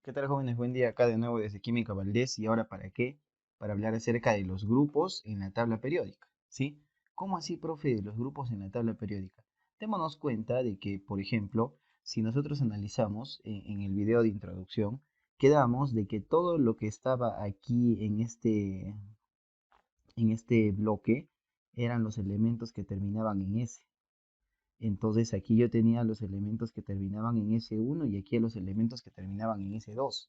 ¿Qué tal, jóvenes? Buen día, acá de nuevo desde Química Valdés. ¿Y ahora para qué? Para hablar acerca de los grupos en la tabla periódica, ¿sí? ¿Cómo así, profe, de los grupos en la tabla periódica? Démonos cuenta de que, por ejemplo, si nosotros analizamos en el video de introducción, quedamos de que todo lo que estaba aquí en este bloque eran los elementos que terminaban en S. Entonces aquí yo tenía los elementos que terminaban en S1 y aquí los elementos que terminaban en S2.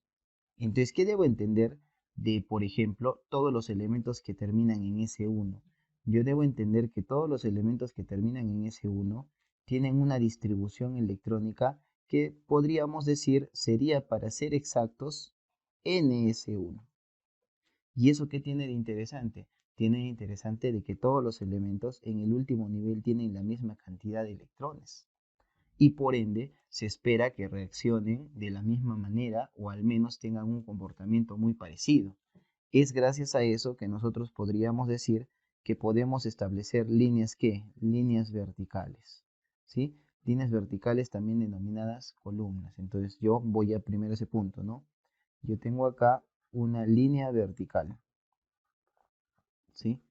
Entonces, ¿qué debo entender de, por ejemplo, todos los elementos que terminan en S1? Yo debo entender que todos los elementos que terminan en S1 tienen una distribución electrónica que podríamos decir sería, para ser exactos, NS1. ¿Y eso qué tiene de interesante? Tiene de interesante de que todos los elementos en el último nivel tienen la misma cantidad de electrones y por ende se espera que reaccionen de la misma manera o al menos tengan un comportamiento muy parecido. Es gracias a eso que nosotros podríamos decir que podemos establecer líneas líneas verticales, ¿sí? Líneas verticales también denominadas columnas. Entonces yo voy a primero ese punto, ¿no? Yo tengo acá una línea vertical, ¿sí?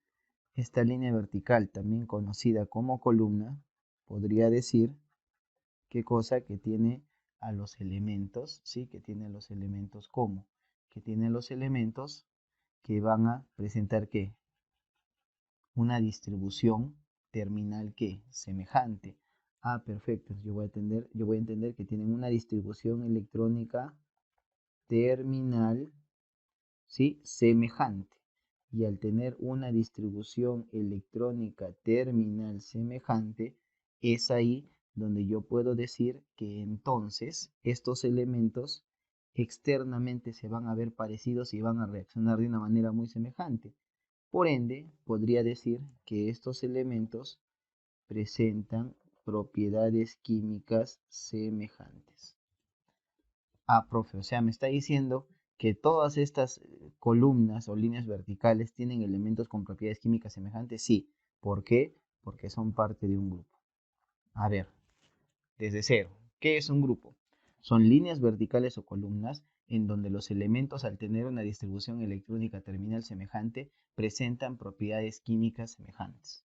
Esta línea vertical, también conocida como columna, podría decir qué cosa que tiene a los elementos, ¿sí? Que tiene los elementos como, que tiene los elementos que van a presentar qué, una distribución terminal que semejante. Ah, perfecto. Yo voy a entender que tienen una distribución electrónica terminal, ¿sí? Semejante. Y al tener una distribución electrónica terminal semejante, es ahí donde yo puedo decir que entonces estos elementos externamente se van a ver parecidos y van a reaccionar de una manera muy semejante. Por ende, podría decir que estos elementos presentan propiedades químicas semejantes. Ah, profe, o sea, me está diciendo que todas estas columnas o líneas verticales tienen elementos con propiedades químicas semejantes. Sí. ¿Por qué? Porque son parte de un grupo. A ver, desde cero, ¿qué es un grupo? Son líneas verticales o columnas en donde los elementos, al tener una distribución electrónica terminal semejante, presentan propiedades químicas semejantes.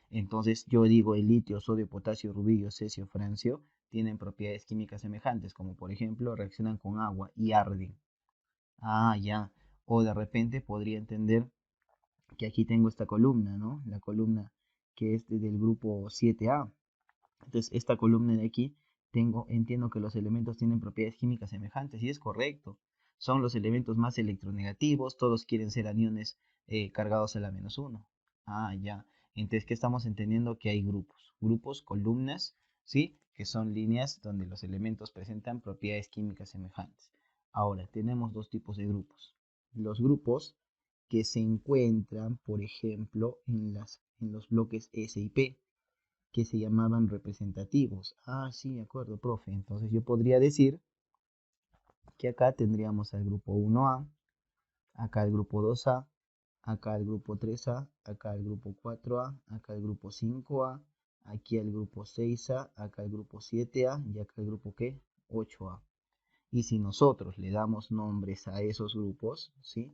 Entonces yo digo el litio, sodio, potasio, rubidio, cesio, francio tienen propiedades químicas semejantes, como por ejemplo reaccionan con agua y arden. Ah, ya. O de repente podría entender que aquí tengo esta columna, ¿no? La columna que es del grupo 7A. Entonces esta columna de aquí entiendo que los elementos tienen propiedades químicas semejantes y es correcto. Son los elementos más electronegativos, todos quieren ser aniones cargados a la -1. Ah, ya. Entonces, ¿qué estamos entendiendo? Que hay grupos. Grupos, columnas, ¿sí? Que son líneas donde los elementos presentan propiedades químicas semejantes. Ahora, tenemos dos tipos de grupos. Los grupos que se encuentran, por ejemplo, en los bloques S y P, que se llamaban representativos. Ah, sí, de acuerdo, profe. Entonces yo podría decir que acá tendríamos al grupo 1A, acá el grupo 2A, acá el grupo 3A, acá el grupo 4A, acá el grupo 5A, aquí el grupo 6A, acá el grupo 7A y acá el grupo ¿qué? 8A. Y si nosotros le damos nombres a esos grupos, ¿sí?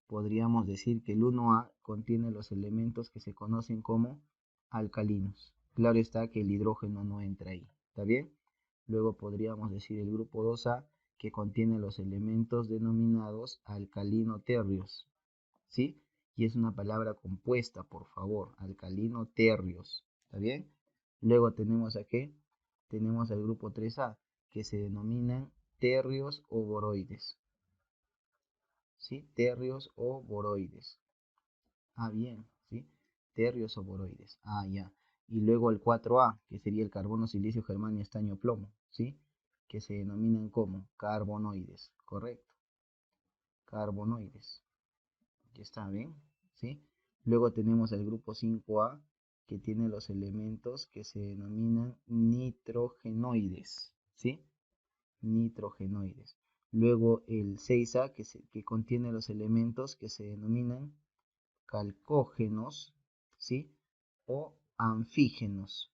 Podríamos decir que el 1A contiene los elementos que se conocen como alcalinos. Claro está que el hidrógeno no entra ahí, ¿está bien? Luego podríamos decir el grupo 2A que contiene los elementos denominados alcalino-terrios, ¿sí? Y es una palabra compuesta, por favor, alcalino-terrios, ¿está bien? Luego tenemos aquí, tenemos el grupo 3A que se denominan terrios o boroides, ¿sí? Terrios o boroides. Ah, bien, ¿sí? Terrios o boroides. Ah, ya. Y luego el 4A, que sería el carbono, silicio, germanio, estaño, plomo, ¿sí? Que se denominan como carbonoides, ¿correcto? Carbonoides. Ya está bien, ¿sí? Luego tenemos el grupo 5A, que tiene los elementos que se denominan nitrogenoides, ¿sí? Nitrogenoides. Luego el 6A, que contiene los elementos que se denominan calcógenos, ¿sí? O anfígenos.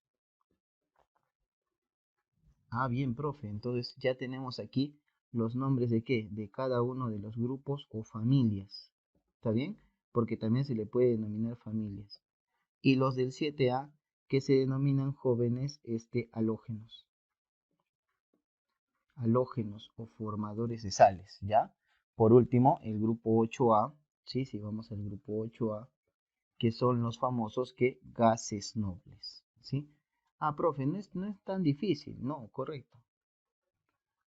Ah, bien, profe. Entonces ya tenemos aquí los nombres de qué? De cada uno de los grupos o familias. ¿Está bien? Porque también se le puede denominar familias. Y los del 7A que se denominan jóvenes halógenos. Halógenos o formadores de sales, ¿ya? Por último, el grupo 8A, ¿sí? Si vamos al grupo 8A, que son los famosos que gases nobles, ¿sí? Ah, profe, no es tan difícil, no, correcto.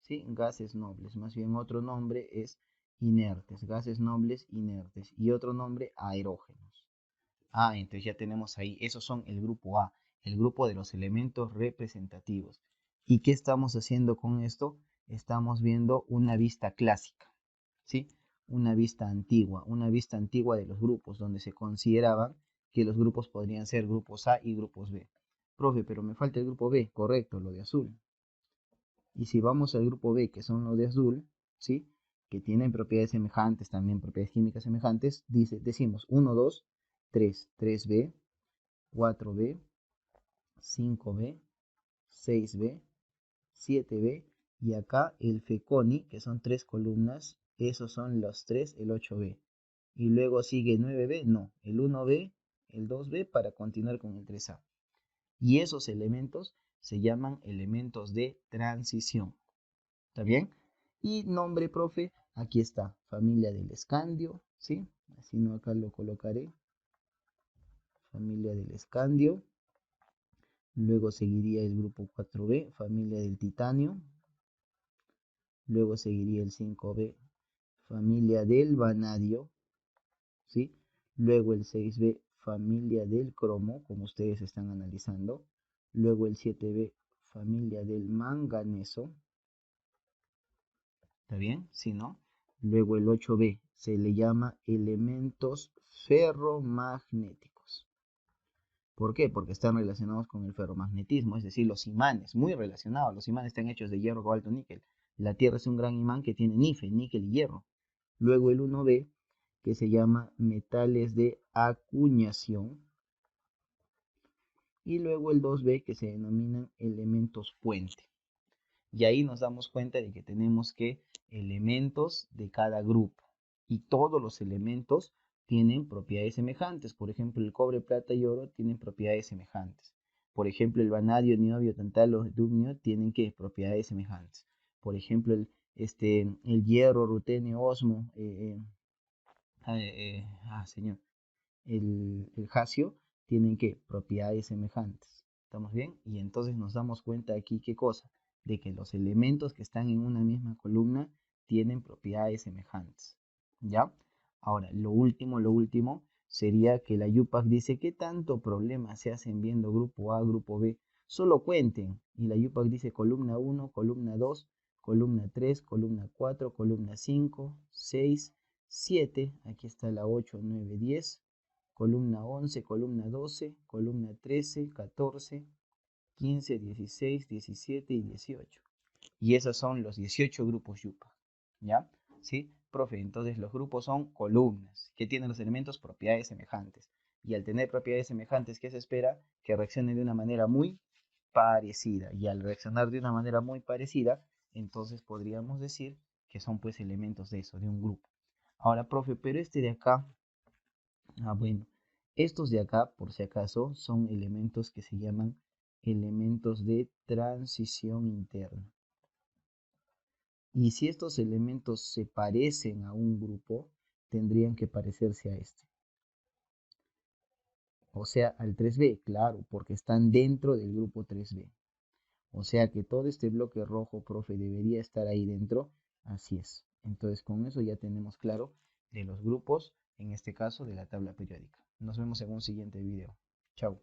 ¿Sí? Gases nobles, más bien otro nombre es inertes, gases nobles inertes y otro nombre aerógenos. Ah, entonces ya tenemos ahí, esos son el grupo A, el grupo de los elementos representativos. ¿Y qué estamos haciendo con esto? Estamos viendo una vista clásica, ¿sí? Una vista antigua de los grupos, donde se consideraban que los grupos podrían ser grupos A y grupos B. Profe, pero me falta el grupo B, correcto, lo de azul. Y si vamos al grupo B, que son los de azul, ¿sí? Que tienen propiedades semejantes, también propiedades químicas semejantes, decimos 1, 2, 3, 3B, 4B, 5B, 6B, 7B, y acá el FECONI, que son 3 columnas, esos son los 3, el 8B. Y luego sigue 9B, no, el 1B, el 2B para continuar con el 3A. Y esos elementos se llaman elementos de transición. ¿Está bien? Y nombre, profe, aquí está, familia del escandio, ¿sí? Así no, acá lo colocaré, familia del escandio. Luego seguiría el grupo 4B, familia del titanio. Luego seguiría el 5B, familia del vanadio, ¿sí? Luego el 6B, familia del cromo, como ustedes están analizando. Luego el 7B, familia del manganeso. ¿Está bien? ¿Sí, no? Luego el 8B se le llama elementos ferromagnéticos. ¿Por qué? Porque están relacionados con el ferromagnetismo, es decir, los imanes, muy relacionados. Los imanes están hechos de hierro, cobalto, níquel. La Tierra es un gran imán que tiene níquel y hierro. Luego el 1B, que se llama metales de acuñación. Y luego el 2B, que se denominan elementos puente. Y ahí nos damos cuenta de que tenemos que elementos de cada grupo. Y todos los elementos tienen propiedades semejantes. Por ejemplo, el cobre, plata y oro tienen propiedades semejantes. Por ejemplo, el vanadio, niobio, tantalo, dubnio tienen ¿qué? Propiedades semejantes. Por ejemplo, el hierro, rutenio, osmo, señor, el jasio tienen ¿qué? Propiedades semejantes. ¿Estamos bien? Y entonces nos damos cuenta aquí, ¿qué cosa? De que los elementos que están en una misma columna tienen propiedades semejantes. ¿Ya? Ahora, lo último sería que la UPAC dice, ¿qué tanto problema se hacen viendo grupo A, grupo B? Solo cuenten. Y la UPAC dice columna 1, columna 2, columna 3, columna 4, columna 5, 6, 7. Aquí está la 8, 9, 10. Columna 11, columna 12, columna 13, 14, 15, 16, 17 y 18. Y esos son los 18 grupos yupa. ¿Ya? ¿Sí? Profe, entonces los grupos son columnas que tienen los elementos propiedades semejantes. Y al tener propiedades semejantes, ¿qué se espera? Que reaccionen de una manera muy parecida. Y al reaccionar de una manera muy parecida, entonces podríamos decir que son pues elementos de eso, de un grupo. Ahora, profe, pero este de acá, bueno, estos de acá, por si acaso, son elementos que se llaman elementos de transición interna. Y si estos elementos se parecen a un grupo, tendrían que parecerse a este. O sea, al 3B, claro, porque están dentro del grupo 3B. O sea que todo este bloque rojo, profe, debería estar ahí dentro. Así es. Entonces, con eso ya tenemos claro de los grupos, en este caso de la tabla periódica. Nos vemos en un siguiente video. Chao.